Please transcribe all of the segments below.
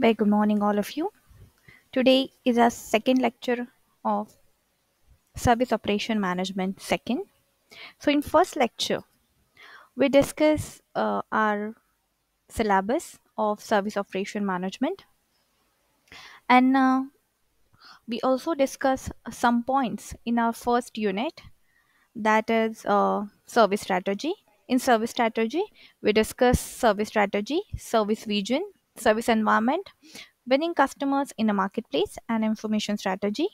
Very good morning, all of you. Today is our second lecture of Service Operation Management second. So, in first lecture, we discuss our syllabus of Service Operation Management, and we also discuss some points in our first unit, that is service strategy. In service strategy, we discuss service strategy, service vision, service environment, winning customers in a marketplace, and information strategy.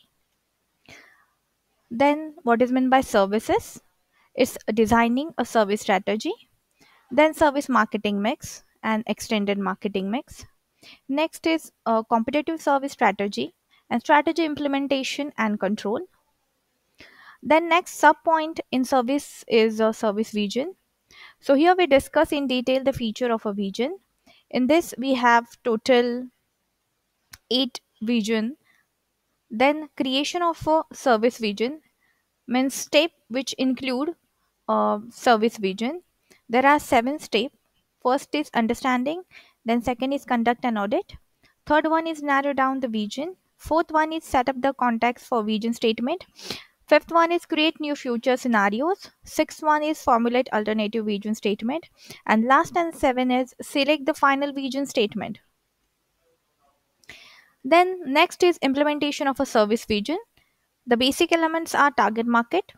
Then, what is meant by services? It's designing a service strategy. Then, service marketing mix and extended marketing mix. Next is a competitive service strategy and strategy implementation and control. Then, next sub point in service is a service vision. So, here we discuss in detail the feature of a vision. In this, we have total 8 vision. Then, creation of a service vision means step which include service vision. There are 7 steps. First is understanding, then second is conduct an audit, third one is narrow down the vision, fourth one is set up the context for vision statement, fifth one is create new future scenarios, sixth one is formulate alternative vision statement, and last and seven is select the final vision statement. Then next is implementation of a service vision. The basic elements are target market,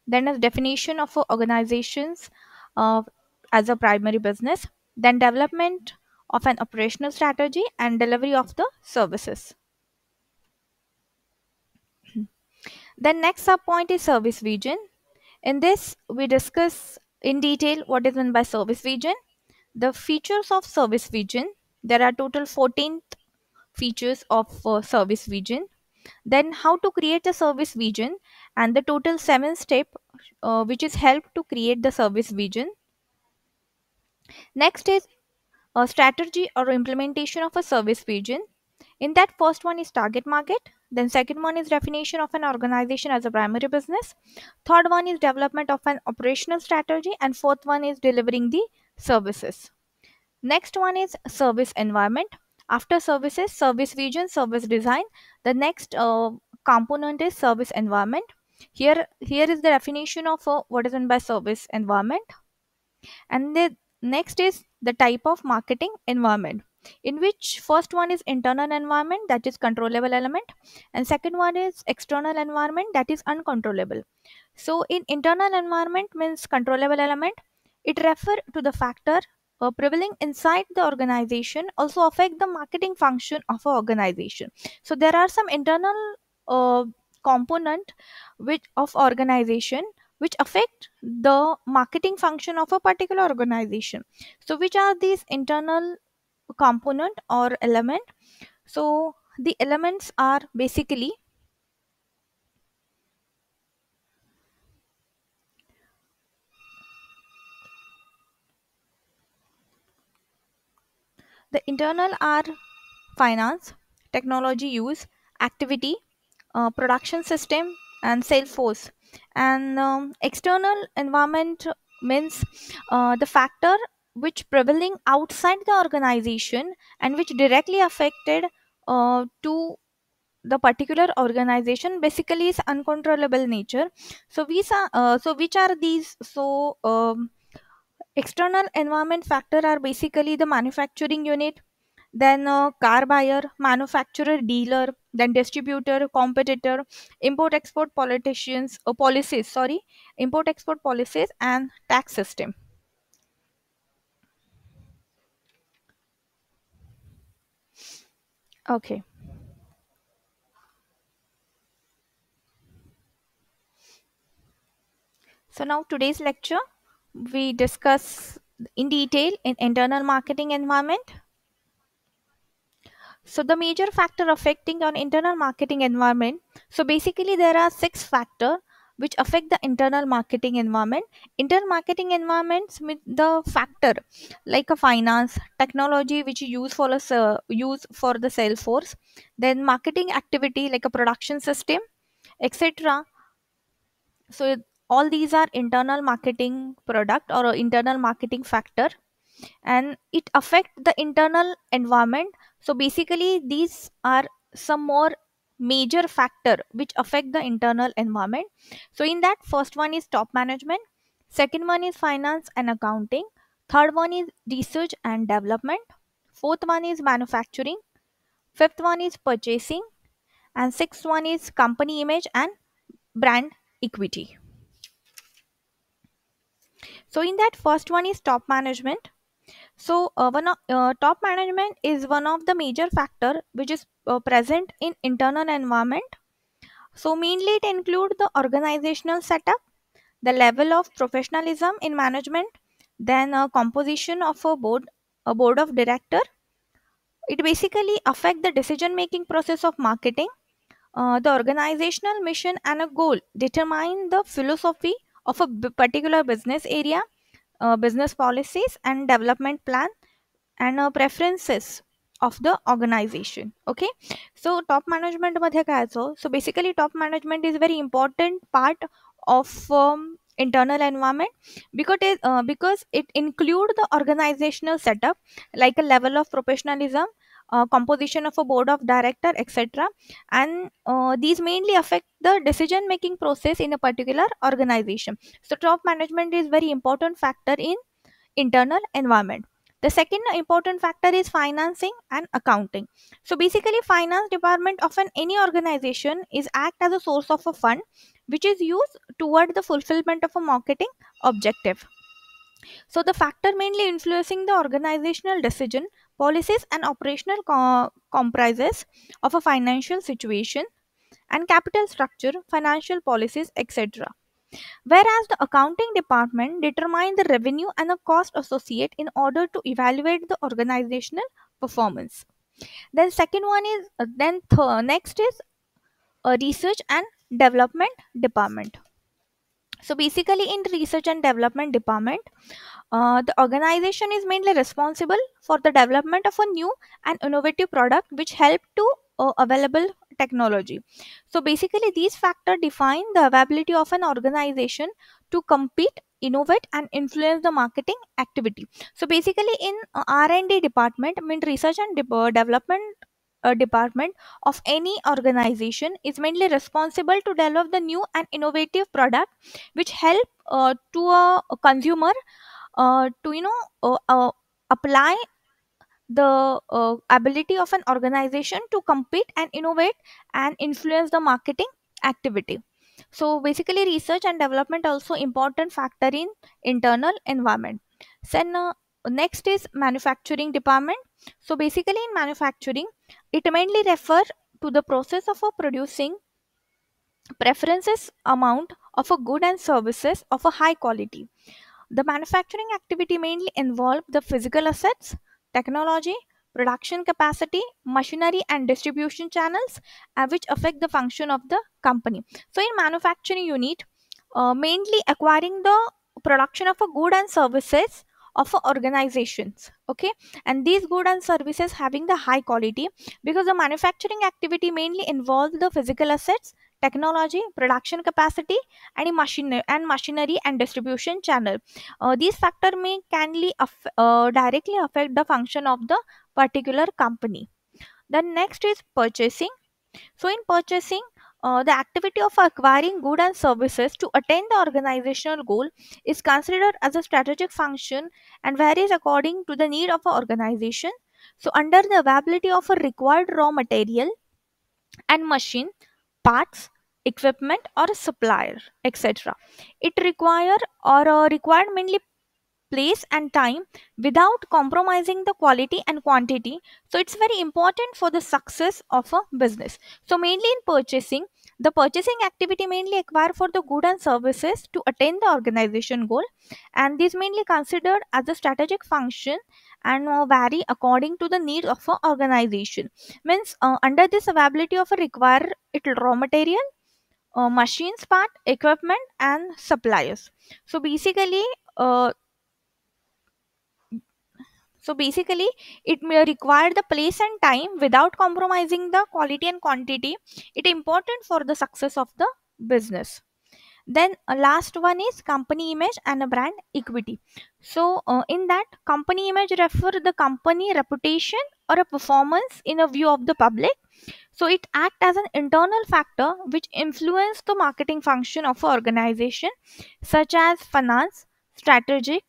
then a definition of organizations uh, as a primary business, then development of an operational strategy and delivery of the services. Then next sub point is service vision. In this, we discuss in detail what is meant by service vision, the features of service vision. There are total 14 features of service vision. Then how to create a service vision and the total 7 step which is help to create the service vision. Next is a strategy or implementation of a service vision. In that, first one is target market, then second one is definition of an organization as a primary business, third one is development of an operational strategy, and fourth one is delivering the services. Next one is service environment. After services, service vision, service design, the next component is service environment. Here is the definition of what is meant by service environment. And the next is the type of marketing environment, in which first one is internal environment, that is controllable element, and second one is external environment, that is uncontrollable. So in internal environment means controllable element, it refer to the factor prevailing inside the organization also affect the marketing function of a organization. So there are some internal uh, component which of organization which affect the marketing function of a particular organization. So which are these internal component or element? So the elements are basically the internal are finance, technology use, activity, production system, and sales force. And external environment means the factor which prevailing outside the organization and which directly affected to the particular organization, basically is uncontrollable nature. So which are these? So external environment factor are basically the manufacturing unit, then car buyer, manufacturer, dealer, then distributor, competitor, import export politicians policies, sorry, import export policies, and tax system. Okay, so now today's lecture we discuss in detail in internal marketing environment. So the major factor affecting on internal marketing environment. So basically there are 6 factor which affect the internal marketing environment. Internal marketing environments with the factor like a finance, technology which you use for use for the sales force, then marketing activity like a production system, etc. So all these are internal marketing product or internal marketing factor. and it affect the internal environment. So basically these are some more major factor which affect the internal environment. So in that, first one is top management, second one is finance and accounting, third one is research and development, fourth one is manufacturing, fifth one is purchasing, and sixth one is company image and brand equity. So in that, first one is top management. So top management is one of the major factor which is present in internal environment. So mainly it include the organizational setup, the level of professionalism in management, then a composition of a board of director. It basically affect the decision making process of marketing. The organizational mission and a goal determine the philosophy of a particular business area, business policies and development plan, and preferences of the organization. Okay, so top management मध्ये काय असो, so basically top management is very important part of internal environment, because it include the organizational setup like a level of professionalism, composition of a board of director, etc. And these mainly affect the decision making process in a particular organization. So top management is very important factor in internal environment. The second important factor is financing and accounting. So basically finance department of any organization is act as a source of a fund which is used toward the fulfillment of a marketing objective. So the factor mainly influencing the organizational decision, policies and operational comprises of a financial situation and capital structure, financial policies, etc. Whereas the accounting department determine the revenue and the cost associated in order to evaluate the organizational performance. Then second one is next is a research and development department. So basically in research and development department, the organization is mainly responsible for the development of a new and innovative product which help to available technology. So basically these factors define the ability of an organization to compete, innovate and influence the marketing activity. So basically in R&D department, mean research and development department of any organization is mainly responsible to develop the new and innovative product which help to a consumer to apply the ability of an organization to compete and innovate and influence the marketing activity. So basically research and development also important factor in internal environment. Then next is manufacturing department. So basically in manufacturing, it mainly refer to the process of producing preferences amount of a good and services of a high quality. The manufacturing activity mainly involve the physical assets, technology, production capacity, machinery and distribution channels, which affect the function of the company. So in manufacturing unit, mainly acquiring the production of a good and services of a organizations. Okay, and these good and services having the high quality, because the manufacturing activity mainly involves the physical assets, technology, production capacity, and machinery and distribution channel. These factor may directly affect the function of the particular company. The next is purchasing. So in purchasing, the activity of acquiring goods and services to attain the organizational goal is considered as a strategic function and varies according to the need of an organization. So under the availability of a required raw material and machine, parts, equipment or a supplier, etc. It required mainly place and time without compromising the quality and quantity. So it's very important for the success of a business. So mainly in purchasing, the purchasing activity mainly acquire for the good and services to attain the organization goal, and this mainly considered as a strategic function and vary according to the needs of an organization. Means under this availability of a require it raw material, machines part, equipment and suppliers. So basically uh, So basically, it may require the place and time without compromising the quality and quantity. It is important for the success of the business. Then last one is company image and a brand equity. So in that, company image refer the company reputation or a performance in a view of the public. So it act as an internal factor which influence the marketing function of an organization, such as finance, strategic,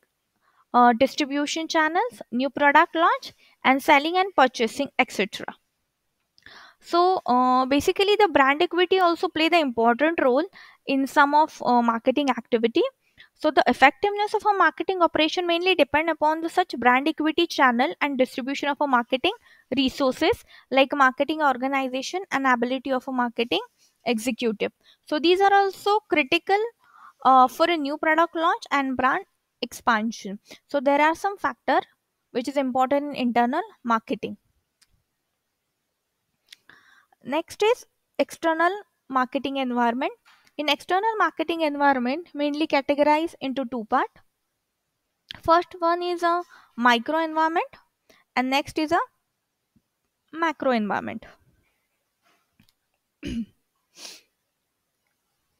distribution channels, new product launch, and selling and purchasing, etc. So basically, the brand equity also play the important role in some of marketing activity. So the effectiveness of a marketing operation mainly depend upon the such brand equity channel and distribution of a marketing resources like marketing organization and ability of a marketing executive. So these are also critical for a new product launch and brand expansion. So there are some factor which is important in internal marketing. Next is external marketing environment. In external marketing environment, mainly categorized into two part. First one is a micro environment, and next is a macro environment.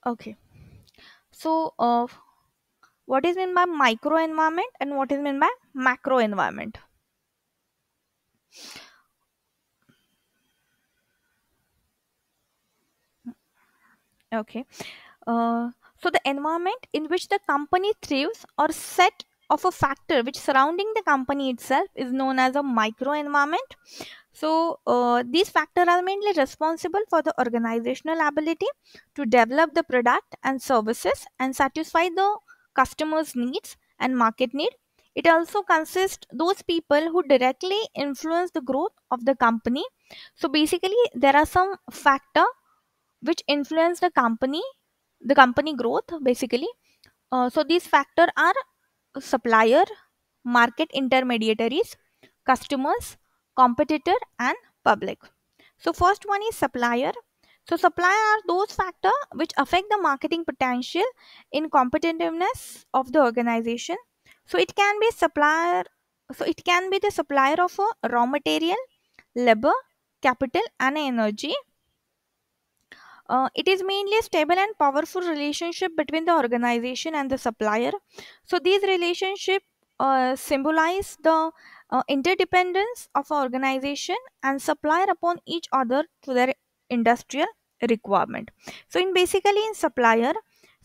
Okay. So, what is meant by micro environment and what is meant by macro environment? Okay. So the environment in which the company thrives or set of a factor which surrounding the company itself is known as a micro environment. So these factors are mainly responsible for the organizational ability to develop the product and services and satisfy the customers needs and market need. It also consists those people who directly influence the growth of the company. So basically there are some factor which influence the company growth basically. So these factors are supplier, market intermediaries, customers, competitor, and public. So first one is supplier. So supplier are those factors which affect the marketing potential in competitiveness of the organization. So it can be supplier. So it can be the supplier of a raw material, labor, capital, and energy. It is mainly a stable and powerful relationship between the organization and the supplier. So these relationships symbolize the interdependence of a organization and supplier upon each other to their industrial requirement. So in basically in supplier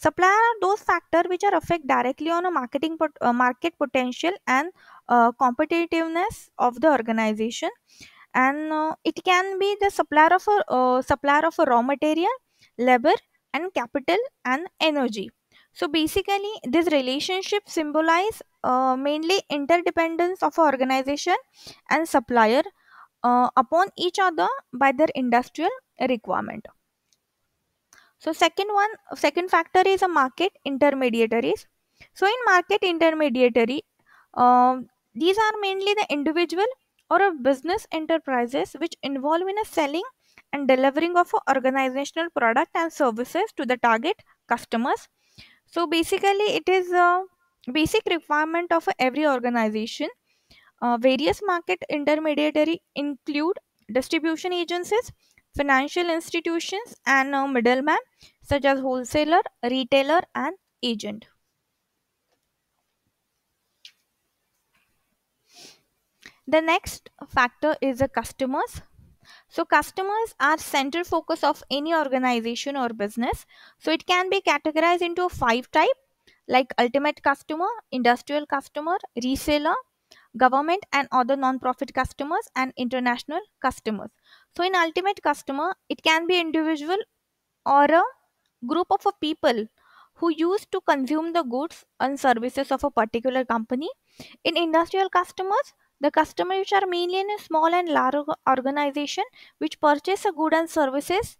are those factors which are affect directly on a market potential and competitiveness of the organization, and it can be the supplier of a raw material, labor, and capital and energy. So basically this relationship symbolize mainly interdependence of a organization and supplier upon each other by their industrial requirement. So second factor is a market intermediaries. So in market intermediary, these are mainly the individual or a business enterprises which involve in a selling and delivering of a organizational product and services to the target customers. So basically, it is a basic requirement of every organization. Various market intermediary include distribution agencies, financial institutions, and middlemen such as wholesaler, retailer, and agent. The next factor is the customers. So customers are center focus of any organization or business. So it can be categorized into five type like ultimate customer, industrial customer, reseller, government and other non-profit customers, and international customers. So in ultimate customer, it can be individual or a group of a people who used to consume the goods and services of a particular company. In industrial customers, the customers which are mainly in a small and large organization which purchase a good and services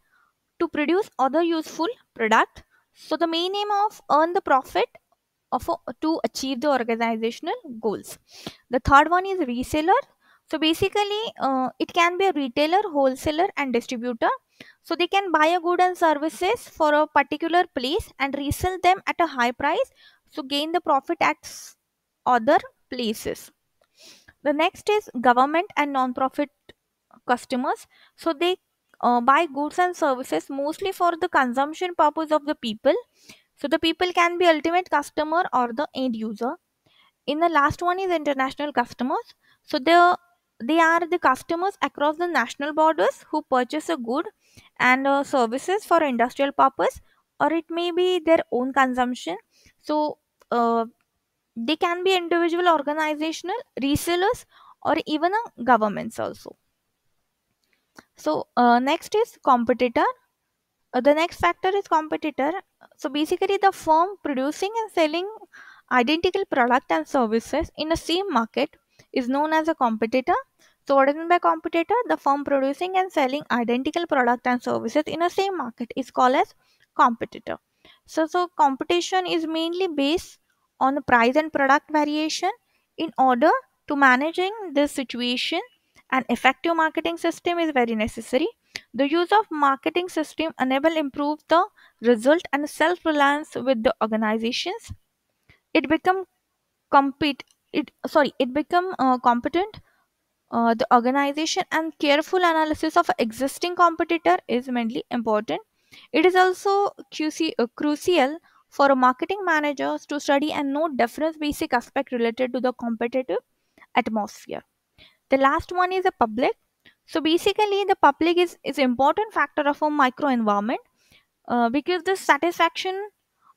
to produce other useful product. So the main aim of earn the profit to achieve the organizational goals. The third one is reseller. So basically, it can be a retailer, wholesaler, and distributor. So they can buy a good and services for a particular place and resell them at a high price. So gain the profit at other places. The next is government and non-profit customers. So they buy goods and services mostly for the consumption purpose of the people. So the people can be ultimate customer or the end user. In the last one is international customers. So they are the customers across the national borders who purchase a good and services for industrial purpose, or it may be their own consumption. So uh, they can be individual, organizational, resellers, or even governments also. So next is competitor. The next factor is competitor. So basically, the firm producing and selling identical product and services in the same market is known as a competitor. So what is meant by competitor? The firm producing and selling identical product and services in the same market is called as competitor. So competition is mainly based on the price and product variation. In order to managing this situation, an effective marketing system is very necessary. The use of marketing system enable improve the result and self-reliance with the organizations. It become compete it sorry it become competent. The organization and careful analysis of existing competitor is mainly important. It is also crucial for marketing managers to study and note different basic aspect related to the competitive atmosphere. The last one is the public. So basically the public is important factor of a micro environment, because the satisfaction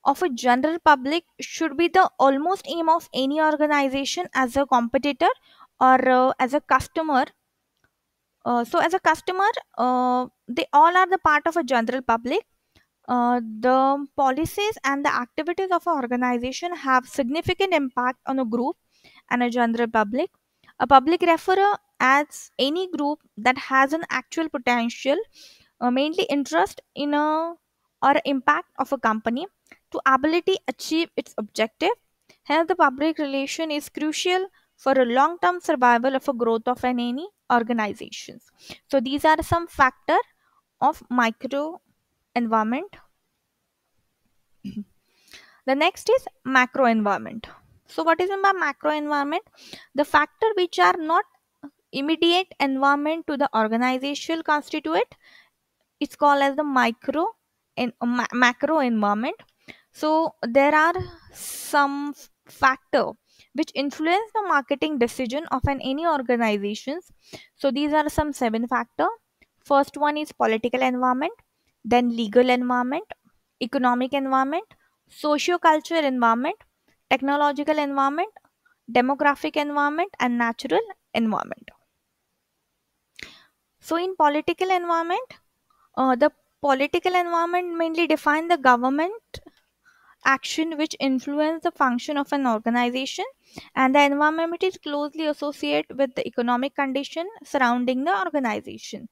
of a general public should be the almost aim of any organization as a competitor or as a customer. So as a customer, they all are the part of a general public. The policies and the activities of an organization have significant impact on a group and a general public. A public referrer adds any group that has an actual potential, mainly interest in a or impact of a company to ability achieve its objective. Hence, the public relation is crucial for a long-term survival of a growth of any organizations. So these are some factor of micro environment. The next is macro environment. So what is in my macro environment? The factor which are not immediate environment to the organizational constituent, it's called as the macro environment. So there are some factor which influence the marketing decision of any organizations. So these are some seven factor. First one is political environment, then legal environment, economic environment, socio-cultural environment, technological environment, demographic environment, and natural environment. So in political environment, the political environment mainly define the government action which influence the function of an organization, and the environment is closely associated with the economic condition surrounding the organization.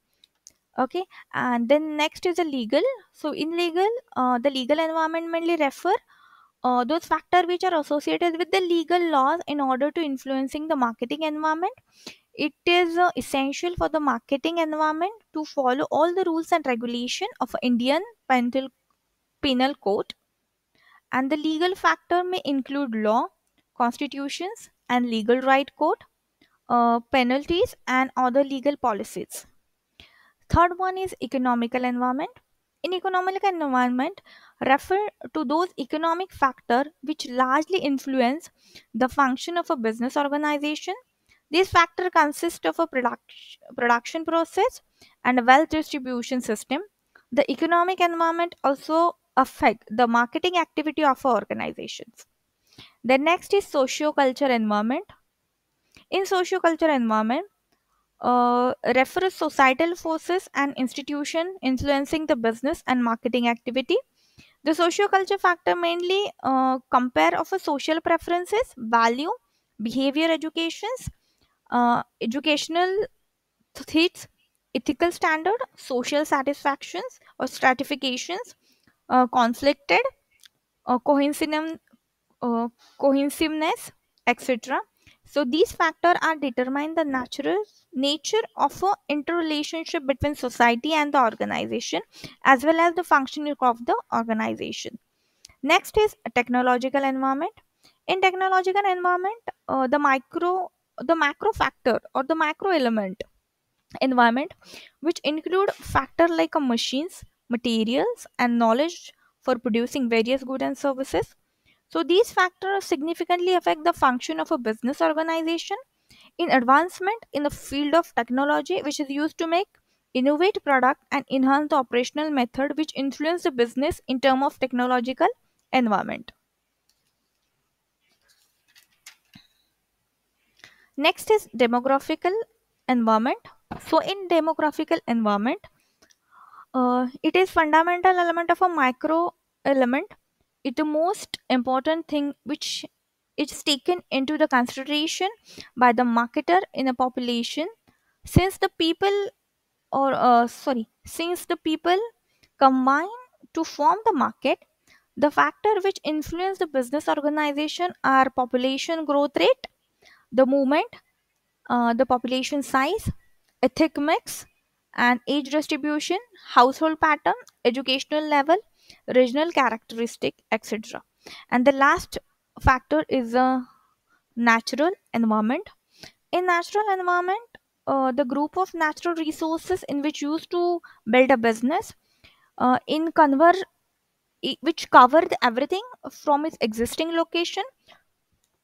Okay, and then next is the legal. So in legal, the legal environment mainly refer those factors which are associated with the legal laws in order to influencing the marketing environment. It is essential for the marketing environment to follow all the rules and regulation of Indian penal code, and the legal factor may include law, constitutions, and legal right code, penalties, and other legal policies. Third one is economical environment. In economical environment, refer to those economic factor which largely influence the function of a business organization. These factors consist of a production process and a wealth distribution system. The economic environment also affect the marketing activity of our organizations. The next is socio-culture environment. In socio-culture environment, refers societal forces and institution influencing the business and marketing activity. The socio-culture factor mainly compare of a social preferences, value, behavior educations, educational threats, ethical standard, social satisfactions or stratifications, conflicted, coincidence, uh, cohesiveness, etc. So these factors are determine the natural nature of a interrelationship between society and the organization, as well as the functioning of the organization. Next is a technological environment. In technological environment, the macro factor or the macro element environment which include factor like machines, materials, and knowledge for producing various goods and services. So these factors significantly affect the function of a business organization in advancement in the field of technology, which is used to make innovate product and enhance the operational method which influence the business in terms of technological environment. Next is demographical environment. So in demographical environment, it is fundamental element of a micro element. It the most important thing which is taken into the consideration by the marketer in a population, since the people since the people combine to form the market. The factor which influence the business organization are population growth rate, the movement, the population size, ethnic mix, and age distribution, household pattern, educational level, regional characteristic, etc. And the last factor is the natural environment. In natural environment, the group of natural resources in which used to build a business, in conver which covered everything from its existing location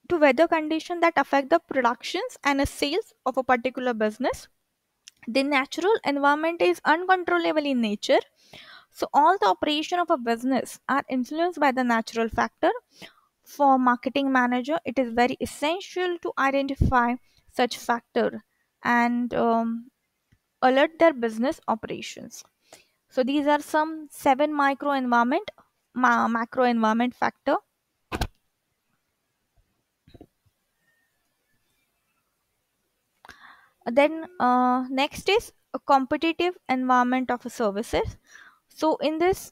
to weather condition that affect the productions and the sales of a particular business. The natural environment is uncontrollable in nature, so all the operation of a business are influenced by the natural factor. For marketing manager, it is very essential to identify such factor and alert their business operations. So these are some seven macro environment factor. Then next is a competitive environment of services. So in this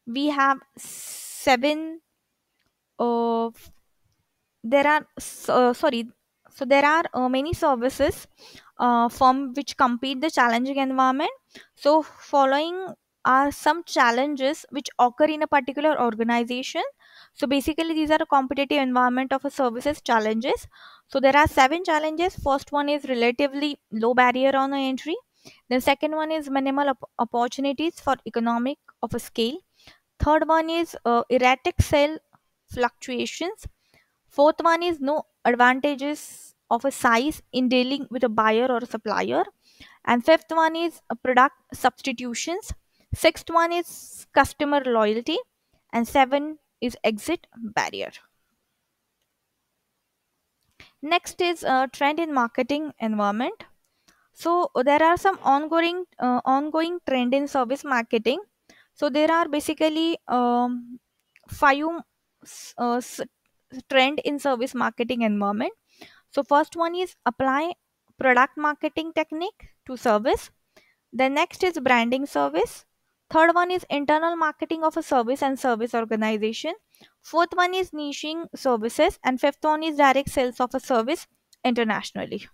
we have seven uh, there are sorry so there are many services from which compete the challenging environment. So following are some challenges which occur in a particular organization. So basically these are a competitive environment of a services challenges. So there are seven challenges. First one is relatively low barrier on entry. The second one is minimal opportunities for economic of a scale. Third one is erratic sale fluctuations. Fourth one is no advantages of a size in dealing with a buyer or a supplier. And fifth one is product substitutions. Sixth one is customer loyalty. And seven is exit barrier. Next is trend in marketing environment. So there are some ongoing trend in service marketing. So there are basically five trend in service marketing environment. So first one is apply product marketing technique to service. The next is branding service. Third one is internal marketing of a service and service organization. Fourth one is niching services, and fifth one is direct sales of a service internationally.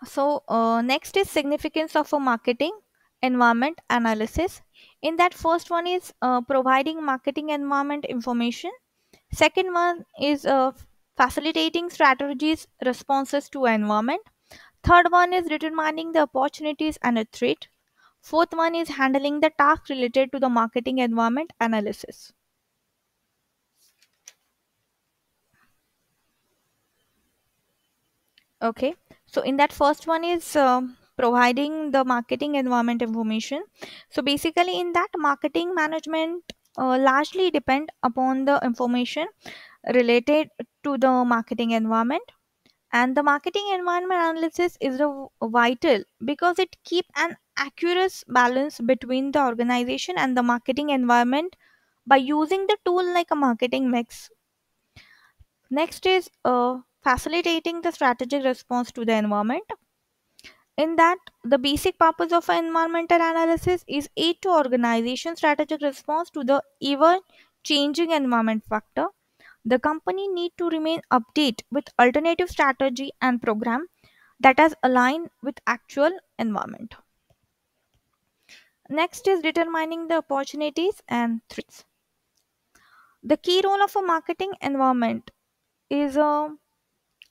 So next is significance of a marketing environment analysis. In that, first one is providing marketing environment information. Second one is facilitating strategies responses to environment. Third one is determining the opportunities and a threat. Fourth one is handling the task related to the marketing environment analysis. Okay, so in that first one is providing the marketing environment information. So basically, in that marketing management largely depend upon the information related to the marketing environment, and the marketing environment analysis is vital because it keep an accurate balance between the organization and the marketing environment by using the tool like a marketing mix. Next is facilitating the strategic response to the environment. In that, the basic purpose of an environmental analysis is aid to organization strategic response to the ever changing environment factor. The company need to remain update with alternative strategy and program that is aligned with actual environment. Next is determining the opportunities and threats. The key role of a marketing environment is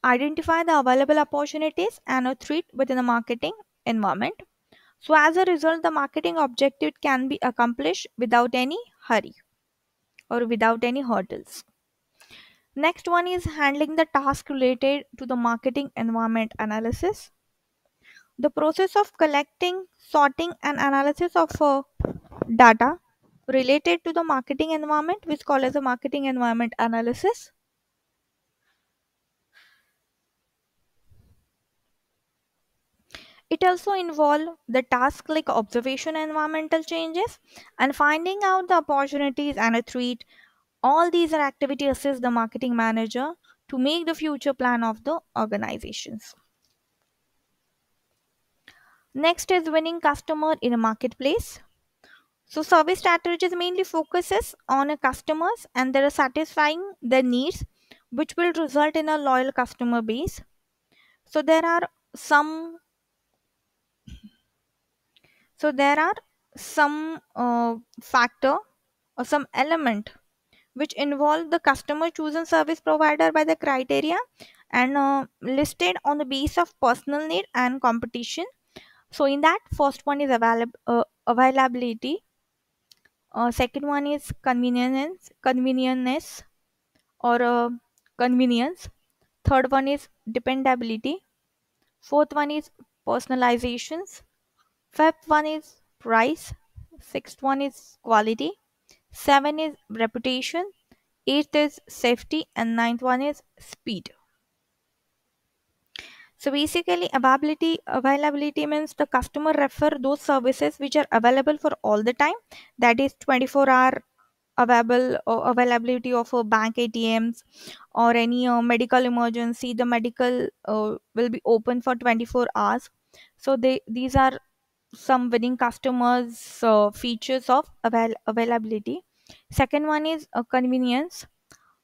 identify the available opportunities and a threat within the marketing environment. So, as a result, the marketing objective can be accomplished without any hurry or without any hurdles. Next one is handling the task related to the marketing environment analysis. The process of collecting, sorting, and analysis of data related to the marketing environment, which called as a marketing environment analysis. It also involves the task like observation environmental changes and finding out the opportunities and a threat. All these are activities assist the marketing manager to make the future plan of the organizations. Next is winning customer in a marketplace. So service strategies mainly focuses on a customers and they are satisfying their needs, which will result in a loyal customer base. So some there are some factor or some element which involve the customer chosen service provider by the criteria and listed on the base of personal need and competition. So in that, first one is availability, second one is convenience or convenience, third one is dependability, fourth one is personalizations, fifth one is price, sixth one is quality, seven is reputation, eighth is safety, and ninth one is speed. So basically, availability means the customer refer those services which are available for all the time. That is 24-hour availability of bank ATMs or any medical emergency. The medical will be open for 24 hours. So these are some winning customers features of availability. Second one is convenience.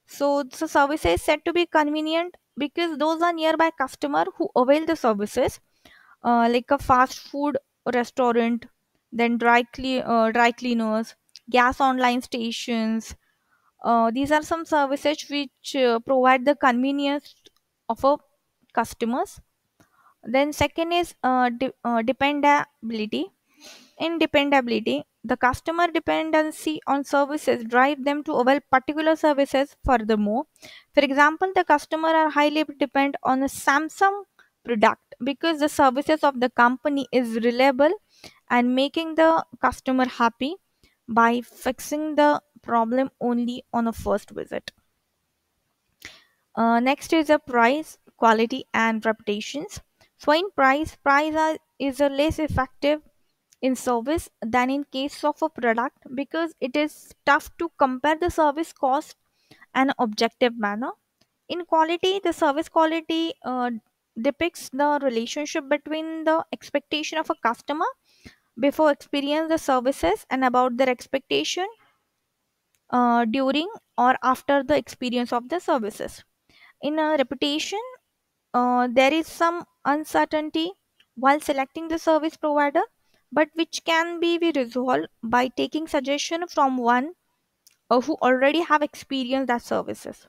So the service is said to be convenient because those are nearby customer who avail the services, like a fast food restaurant, then dry cleaners, gas online stations. These are some services which provide the convenience of a customers. Then second is dependability. In dependability, the customer dependency on services drive them to avail particular services furthermore. For example, the customer are highly depend on a Samsung product because the services of the company is reliable and making the customer happy by fixing the problem only on a first visit. Next is a price, quality, and reputations. So in is a less effective in service than in case of a product because it is tough to compare the service cost and objective manner. In quality, the service quality depicts the relationship between the expectation of a customer before experience the services and about their expectation during or after the experience of the services. In a reputation, there is some uncertainty while selecting the service provider, but which can be resolved by taking suggestion from one who already have experienced that services.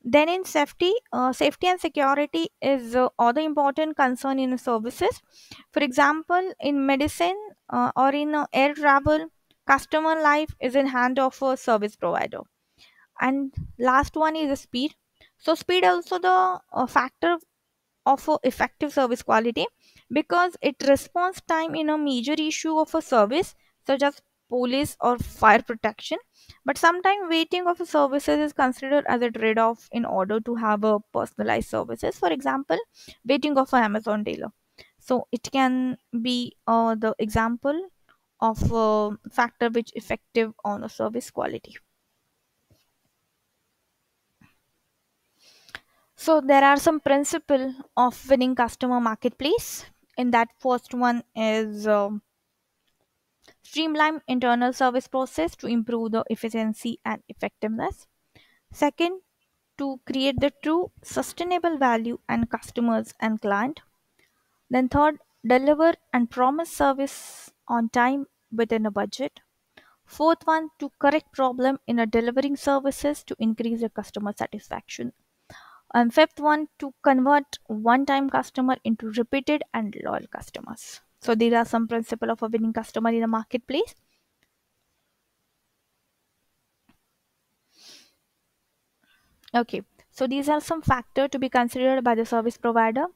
Then in safety, safety and security is other important concern in services. For example, in medicine or in air travel, customer life is in hand of a service provider. And last one is the speed. So speed also the factor of a effective service quality because it response time in a major issue of a service such as police or fire protection, but sometimes waiting of a services is considered as a trade-off in order to have a personalized services. For example, waiting of an Amazon dealer, so it can be the example of a factor which effective on a service quality. So there are some principle of winning customer marketplace. In that, first one is streamline internal service process to improve the efficiency and effectiveness. Second, to create the true sustainable value and customers and client. Then third, deliver and promise service on time within a budget. Fourth one, to correct problem in a delivering services to increase the customer satisfaction. And fifth one, to convert one-time customer into repeated and loyal customers. So these are some principle of a winning customer in a marketplace. Okay, so these are some factors to be considered by the service provider.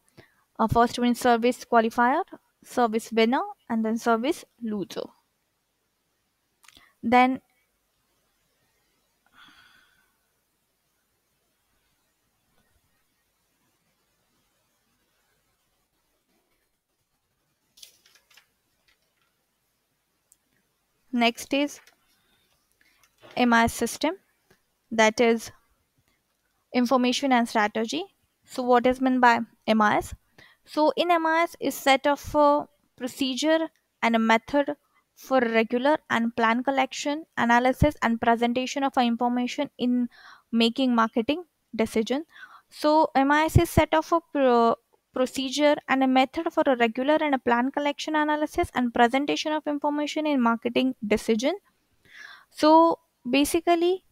First one is service qualifier, service winner, and then service loser. Then next is MIS system, that is information and strategy. So what is meant by MIS? So in MIS is set of a procedure and a method for regular and plan collection, analysis and presentation of information in making marketing decision. So MIS is set of a procedure and a method for a regular and a plan collection, analysis and presentation of information in marketing decision. So basically,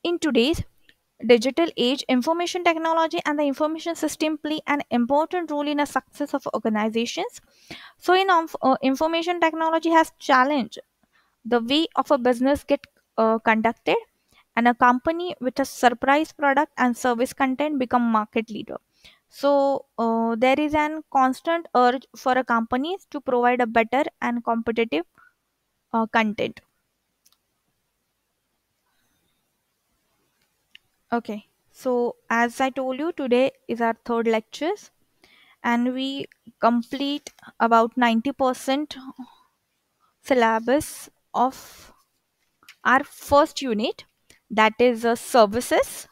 in today's digital age, information technology and the information system play an important role in the success of organizations. So, information technology has challenged the way of a business get conducted, and a company with a surprise product and service content become market leader. So, there is an constant urge for a companies to provide a better and competitive content. Okay. So, as I told you, today is our third lectures, and we complete about 90% syllabus of our first unit, that is services.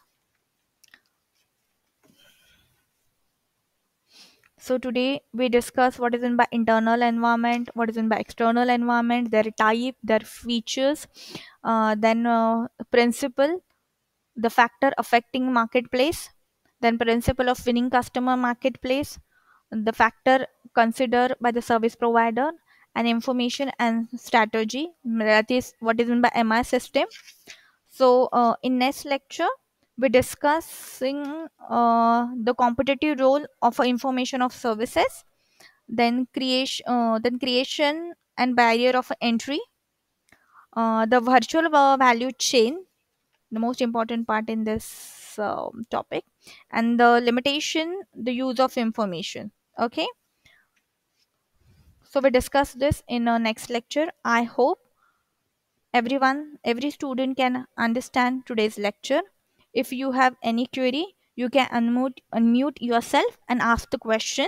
So today we discuss what is in by internal environment, what is in by external environment, their type, their features, then principle, the factor affecting marketplace, then principle of winning customer marketplace, the factor considered by the service provider, and information and strategy, that is what is meant by MI system. So in next lecture we discussing the competitive role of information of services, then creation and barrier of entry, the virtual value chain, the most important part in this topic, and the limitation the use of information. Okay, so we discuss this in our next lecture. I hope every student can understand today's lecture. If you have any query, you can unmute yourself and ask the question.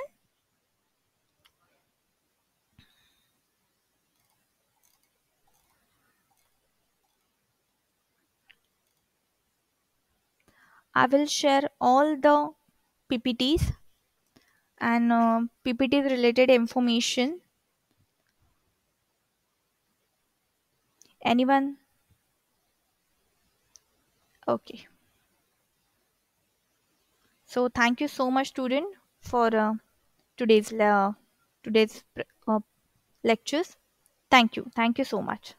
I will share all the PPTs and PPTs related information. Anyone? Okay. So thank you so much, student, for today's today's lectures. Thank you. Thank you so much.